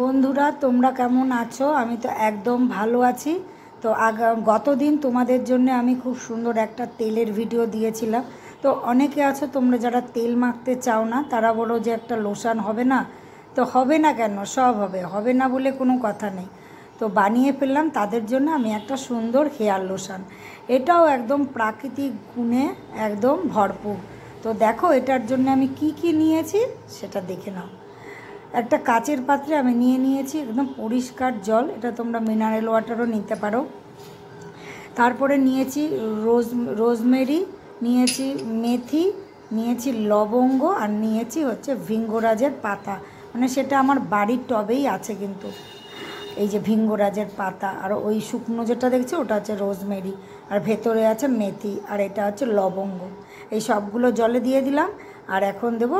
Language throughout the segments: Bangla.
বন্ধুরা তোমরা কেমন আছো? আমি তো একদম ভালো আছি। তো গতদিন তোমাদের জন্য আমি খুব সুন্দর একটা তেলের ভিডিও দিয়েছিলাম। তো অনেকে আছো তোমরা যারা তেল মাখতে চাও না, তারা বলো যে একটা লোশন হবে না। তো হবে না কেন, সব হবে, হবে না বলে কোনো কথা নেই। তো বানিয়ে ফেললাম তাদের জন্য আমি একটা সুন্দর হেয়ার লোশন। এটাও একদম প্রাকৃতিক গুণে একদম ভরপুর। তো দেখো এটার জন্য আমি কি কি নিয়েছি সেটা দেখে নাও। একটা কাচের পাত্রে আমি নিয়েছি একদম পরিষ্কার জল, এটা তোমরা মিনারেল ওয়াটারও নিতে পারো। তারপরে নিয়েছি রোজমেরি, নিয়েছি মেথি, নিয়েছি লবঙ্গ, আর নিয়েছি হচ্ছে ভিঙ্গরাজের পাতা। মানে সেটা আমার বাড়ির টবেই আছে কিন্তু, এই যে ভিঙ্গরাজের পাতা, আর ওই শুকনো যেটা দেখছি ওটা হচ্ছে রোজমেরি, আর ভেতরে আছে মেথি, আর এটা হচ্ছে লবঙ্গ। এই সবগুলো জলে দিয়ে দিলাম। আর এখন দেবো,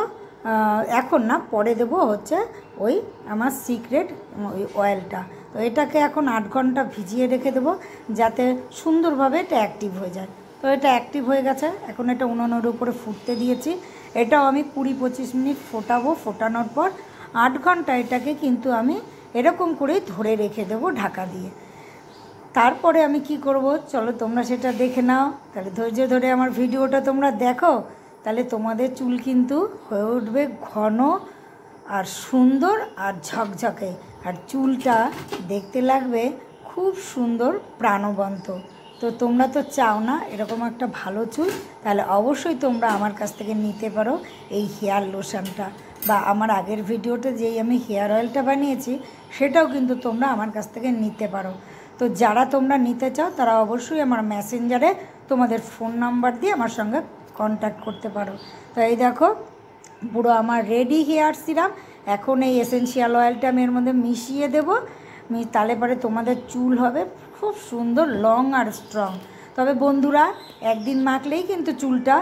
এখন না পরে দেবো হচ্ছে ওই আমার সিক্রেট ওই অয়েলটা। তো এটাকে এখন 8 ঘন্টা ভিজিয়ে রেখে দেবো যাতে সুন্দরভাবে এটা অ্যাক্টিভ হয়ে যায়। তো এটা অ্যাক্টিভ হয়ে গেছে, এখন এটা উনুনের উপরে ফুটতে দিয়েছি। এটাও আমি 20-25 মিনিট ফোটাবো। ফোটানোর পর 8 ঘন্টা এটাকে কিন্তু আমি এরকম করেই ধরে রেখে দেবো ঢাকা দিয়ে। তারপরে আমি কি করব চলো তোমরা সেটা দেখে নাও। তাহলে ধৈর্য ধরে আমার ভিডিওটা তোমরা দেখো, তাহলে তোমাদের চুল কিন্তু হয়ে উঠবে ঘন আর সুন্দর আর ঝকঝকে, আর চুলটা দেখতে লাগবে খুব সুন্দর প্রাণবন্ত। তো তোমরা তো চাও না এরকম একটা ভালো চুল, তাহলে অবশ্যই তোমরা আমার কাছ থেকে নিতে পারো এই হেয়ার লোশনটা, বা আমার আগের ভিডিওতে যেই আমি হেয়ার অয়েলটা বানিয়েছি সেটাও কিন্তু তোমরা আমার কাছ থেকে নিতে পারো। তো যারা তোমরা নিতে চাও তারা অবশ্যই আমার মেসেঞ্জারে তোমাদের ফোন নাম্বার দিয়ে আমার সঙ্গে কন্ট্যাক্ট করতে পারো। তো এই দেখো পুরো আমার রেডি হেয়ার সিরাম। এখন এই এসেনশিয়াল অয়েলটা আমি এর মধ্যে মিশিয়ে দেবো, তাহলে পরে তোমাদের চুল হবে খুব সুন্দর লং আর স্ট্রং। তবে বন্ধুরা একদিন মাখলেই কিন্তু চুলটা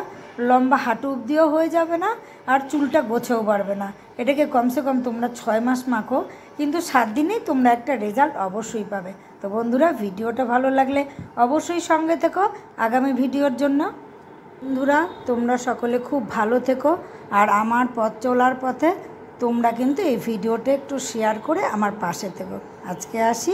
লম্বা হাঁটু অবধিও হয়ে যাবে না, আর চুলটা গোছেও বাড়বে না। এটাকে কমসে কম তোমরা 6 মাস মাখো, কিন্তু 7 দিনেই তোমরা একটা রেজাল্ট অবশ্যই পাবে। তো বন্ধুরা ভিডিওটা ভালো লাগলে অবশ্যই সঙ্গে থেকো আগামী ভিডিওর জন্য। বন্ধুরা তোমরা সকলে খুব ভালো থেকো, আর আমার পথ চলার পথে তোমরা কিন্তু এই ভিডিওটা একটু শেয়ার করে আমার পাশে থেকো। আজকে আসি।